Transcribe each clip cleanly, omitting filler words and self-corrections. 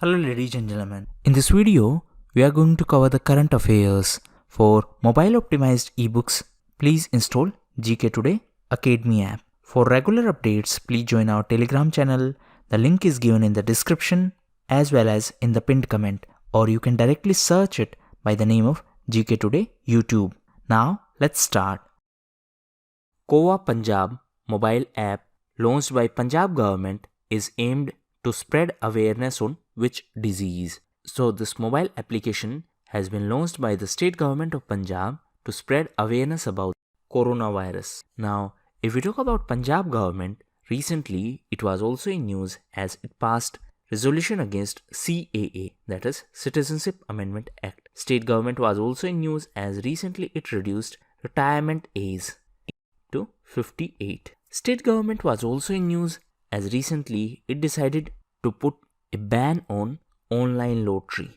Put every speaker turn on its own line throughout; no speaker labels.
Hello ladies and gentlemen. In this video, we are going to cover the current affairs. For mobile optimized ebooks, please install GKToday Academy app. For regular updates, please join our Telegram channel. The link is given in the description as well as in the pinned comment, or you can directly search it by the name of GKToday YouTube. Now let's start. Kowa Punjab mobile app launched by Punjab Government is aimed to spread awareness on which disease. So this mobile application has been launched by the state government of Punjab to spread awareness about coronavirus. Now, if we talk about Punjab government, recently it was also in news as it passed resolution against CAA, that is Citizenship Amendment Act. State government was also in news as recently it reduced retirement age to 58. State government was also in news as recently it decided to put a ban on online lottery.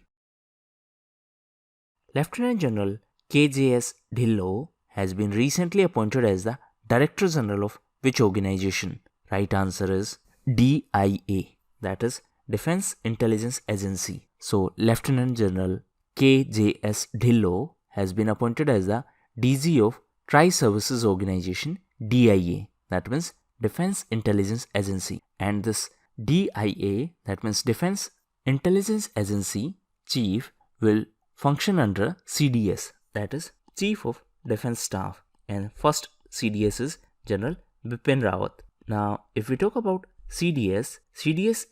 Lieutenant General KJS Dhillon has been recently appointed as the Director General of which organization? Right answer is DIA, that is Defense Intelligence Agency. So Lieutenant General KJS Dhillon has been appointed as the DG of Tri-Services Organization DIA, that means Defense Intelligence Agency, and this DIA, that means Defense Intelligence Agency Chief, will function under CDS, that is Chief of Defense Staff, and first CDS is General Bipin Rawat. Now if we talk about CDS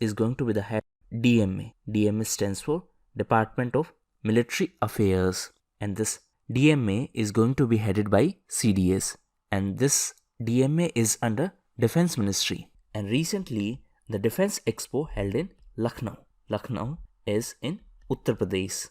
is going to be the head DMA. DMA stands for Department of Military Affairs, and this DMA is going to be headed by CDS, and this DMA is under Defense Ministry. And recently the Defense Expo held in Lucknow. Lucknow is in Uttar Pradesh.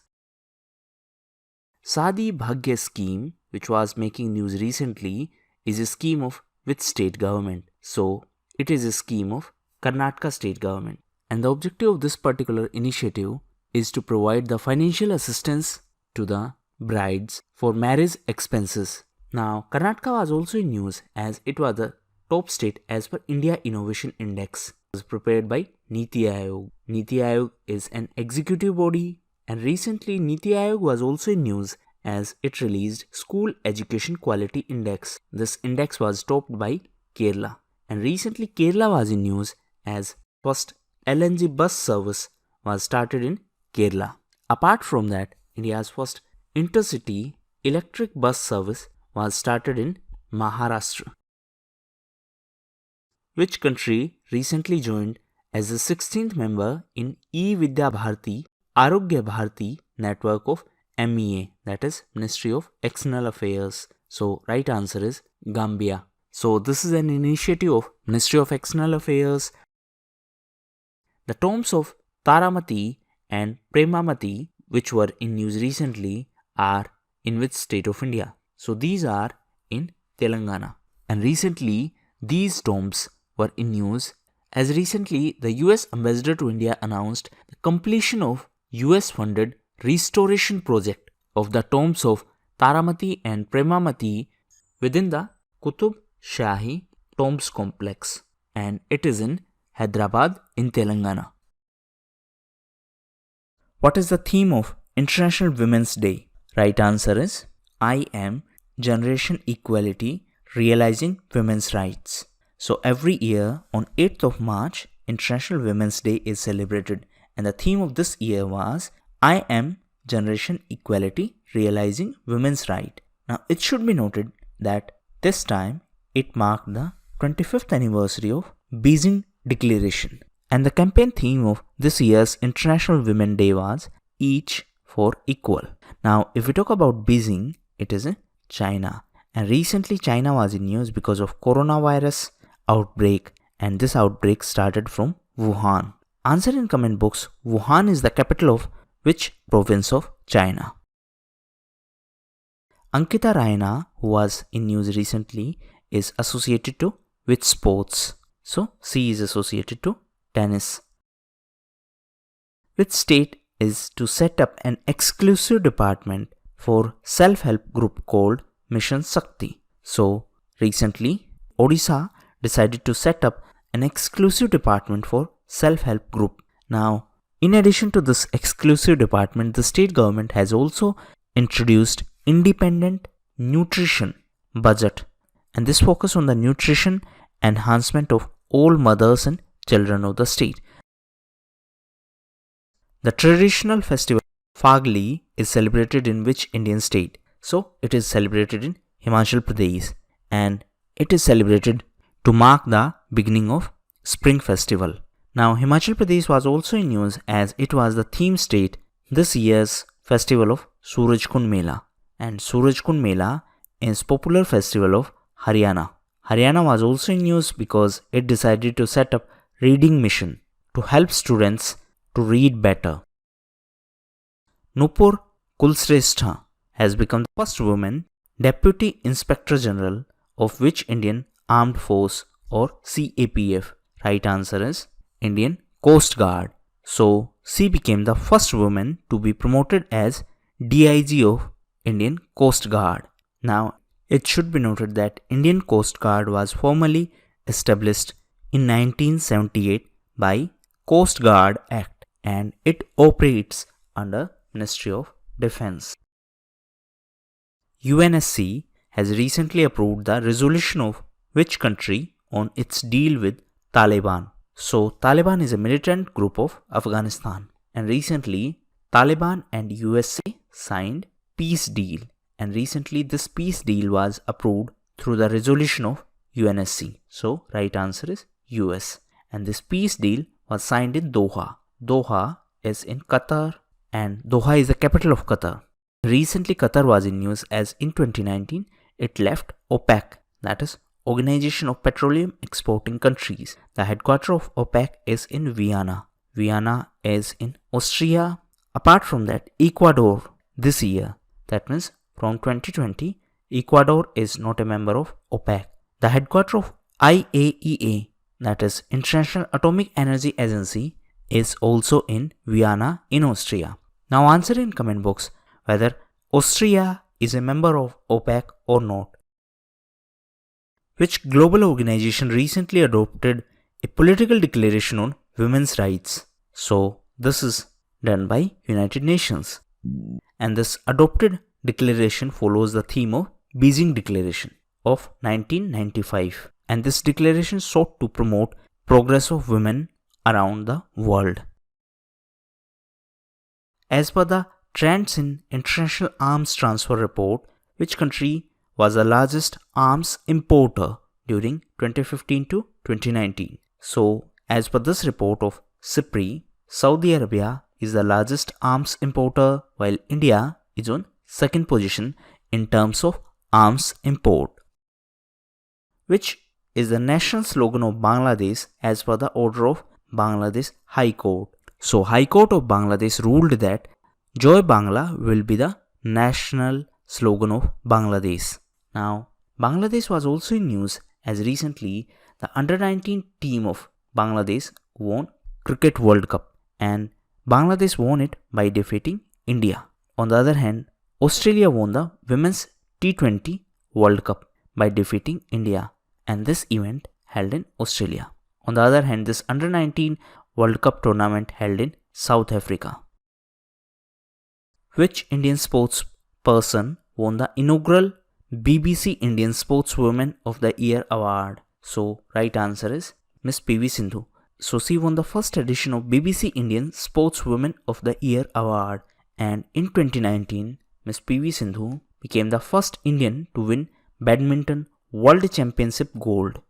Sadi Bhagya scheme, which was making news recently, is a scheme of which state government? So it is a scheme of Karnataka state government. And the objective of this particular initiative is to provide the financial assistance to the brides for marriage expenses. Now Karnataka was also in news as it was the top state as per India Innovation Index. It was prepared by Niti Aayog. Niti Aayog is an executive body, and recently Niti Aayog was also in news as it released School Education Quality Index. This index was topped by Kerala, and recently Kerala was in news as first LNG bus service was started in Kerala. Apart from that, India's first intercity electric bus service was started in Maharashtra. Which country recently joined as the 16th member in E-Vidya Bharati Arogya Bharati network of MEA, that is Ministry of External Affairs? So right answer is Gambia. So this is an initiative of Ministry of External Affairs. The tombs of Taramati and Premamati, which were in news recently, are in which state of India? So these are in Telangana, and recently these tombs were in news as recently the US Ambassador to India announced the completion of US funded restoration project of the tombs of Taramati and Premamati within the Qutub Shahi Tombs Complex, and it is in Hyderabad in Telangana. What is the theme of International Women's Day? Right answer is I am Generation Equality, Realizing Women's Rights. So every year on 8th of March, International Women's Day is celebrated, and the theme of this year was I am Generation Equality, Realizing Women's Right. Now it should be noted that this time it marked the 25th anniversary of Beijing Declaration, and the campaign theme of this year's International Women's Day was Each for Equal. Now if we talk about Beijing, it is in China, and recently China was in news because of coronavirus outbreak, and this outbreak started from Wuhan. Answer in comment box. Wuhan is the capital of which province of China? Ankita Raina, who was in news recently, is associated to which sports? So C is associated to tennis. Which state is to set up an exclusive department for self-help group called Mission Shakti? So recently Orissa decided to set up an exclusive department for self-help group. Now In addition to this exclusive department, the state government has also introduced independent nutrition budget, and this focus on the nutrition enhancement of all mothers and children of the state. The traditional festival Fagli is celebrated in which Indian state? So it is celebrated in Himachal Pradesh, and it is celebrated to mark the beginning of Spring Festival. Now Himachal Pradesh was also in news as it was the theme state this year's festival of Surajkund Mela, and Surajkund Mela is popular festival of Haryana. Haryana was also in news because it decided to set up reading mission to help students to read better. Nupur Kulsrestha has become the first woman Deputy Inspector General of which Indian Armed Force or CAPF? Right answer is Indian Coast Guard. So she became the first woman to be promoted as DIG of Indian Coast Guard. Now it should be noted that Indian Coast Guard was formally established in 1978 by Coast Guard Act, and it operates under Ministry of Defense. UNSC has recently approved the resolution of which country on its deal with Taliban. So Taliban is a militant group of Afghanistan, and recently Taliban and USA signed peace deal, and recently this peace deal was approved through the resolution of UNSC. So right answer is US, and this peace deal was signed in Doha. Doha is in Qatar, and Doha is the capital of Qatar. Recently Qatar was in news as in 2019 it left OPEC, that is Organization of Petroleum Exporting Countries. The headquarters of OPEC is in Vienna. Vienna is in Austria. Apart from that, Ecuador this year, that means from 2020, Ecuador is not a member of OPEC. The headquarters of IAEA, that is International Atomic Energy Agency, is also in Vienna in Austria. Now answer in comment box whether Austria is a member of OPEC or not. Which global organization recently adopted a political declaration on women's rights? So this is done by United Nations, and this adopted declaration follows the theme of Beijing Declaration of 1995, and this declaration sought to promote progress of women around the world. As per the Trends in International Arms Transfer Report, which country was the largest arms importer during 2015 to 2019? So, as per this report of SIPRI, Saudi Arabia is the largest arms importer, while India is on second position in terms of arms import. Which is the national slogan of Bangladesh as per the order of Bangladesh High Court? So, High Court of Bangladesh ruled that Joy Bangla will be the national slogan of Bangladesh. Now, Bangladesh was also in news as recently the under-19 team of Bangladesh won Cricket World Cup, and Bangladesh won it by defeating India. On the other hand, Australia won the Women's T20 World Cup by defeating India, and this event held in Australia. On the other hand, this under-19 World Cup tournament held in South Africa. Which Indian sports person won the inaugural BBC Indian Sportswoman of the Year award? So right answer is Miss PV Sindhu. So she won the first edition of BBC Indian Sportswoman of the Year award, and in 2019 Miss PV Sindhu became the first Indian to win Badminton World Championship gold.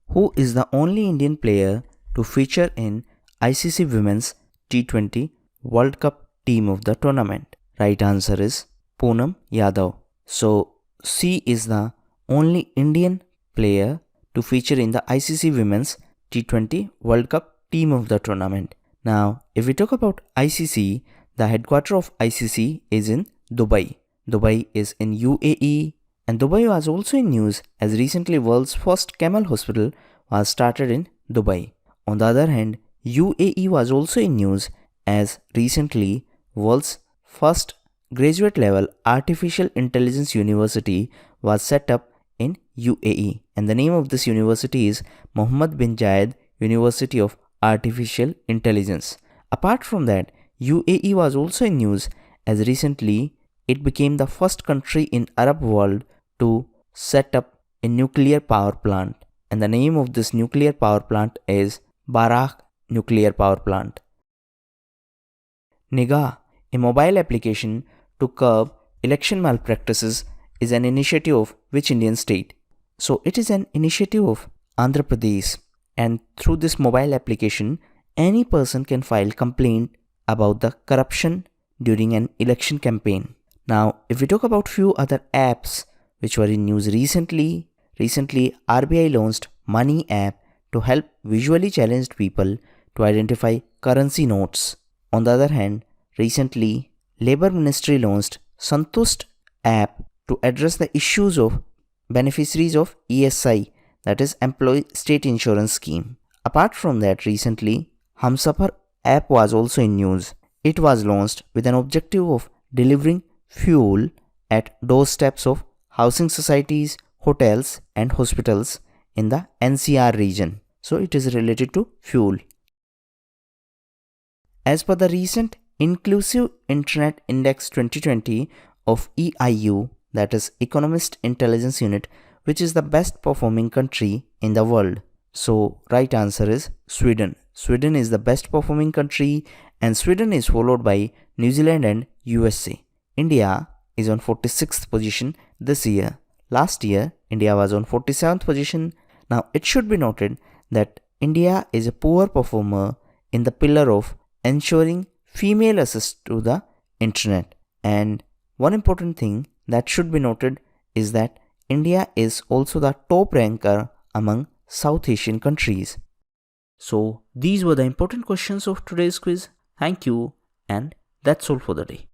Who is the only Indian player to feature in ICC Women's T20 World Cup team of the tournament? Right answer is Poonam Yadav. So she is the only Indian player to feature in the ICC Women's T20 World Cup team of the tournament. Now, if we talk about ICC, the headquarters of ICC is in Dubai. Dubai is in UAE, and Dubai was also in news as recently world's first camel hospital was started in Dubai. On the other hand, UAE was also in news as recently world's first graduate level artificial intelligence university was set up in UAE, and the name of this university is Mohammed bin Zayed University of artificial intelligence. Apart from that, UAE was also in news as recently it became the first country in Arab world to set up a nuclear power plant, and the name of this nuclear power plant is Barak Nuclear Power Plant. Nigah, a mobile application to curb election malpractices, is an initiative of which Indian state? So it is an initiative of Andhra Pradesh, and through this mobile application any person can file complaint about the corruption during an election campaign. Now if we talk about few other apps which were in news recently RBI launched Money app to help visually challenged people to identify currency notes. On the other hand, recently Labour Ministry launched Santust app to address the issues of beneficiaries of ESI, that is Employee State Insurance Scheme. Apart from that, recently Humsafar app was also in news. It was launched with an objective of delivering fuel at doorsteps of housing societies, hotels and hospitals in the NCR region. So it is related to fuel. As per the recent Inclusive Internet Index 2020 of EIU, that is Economist Intelligence Unit, which is the best performing country in the world. So right answer is Sweden. Sweden is the best performing country, and Sweden is followed by New Zealand and USA. India is on 46th position this year. Last year, India was on 47th position. Now it should be noted that India is a poor performer in the pillar of ensuring female access to the internet. And one important thing that should be noted is that India is also the top ranker among South Asian countries. So these were the important questions of today's quiz. Thank you, and that's all for the day.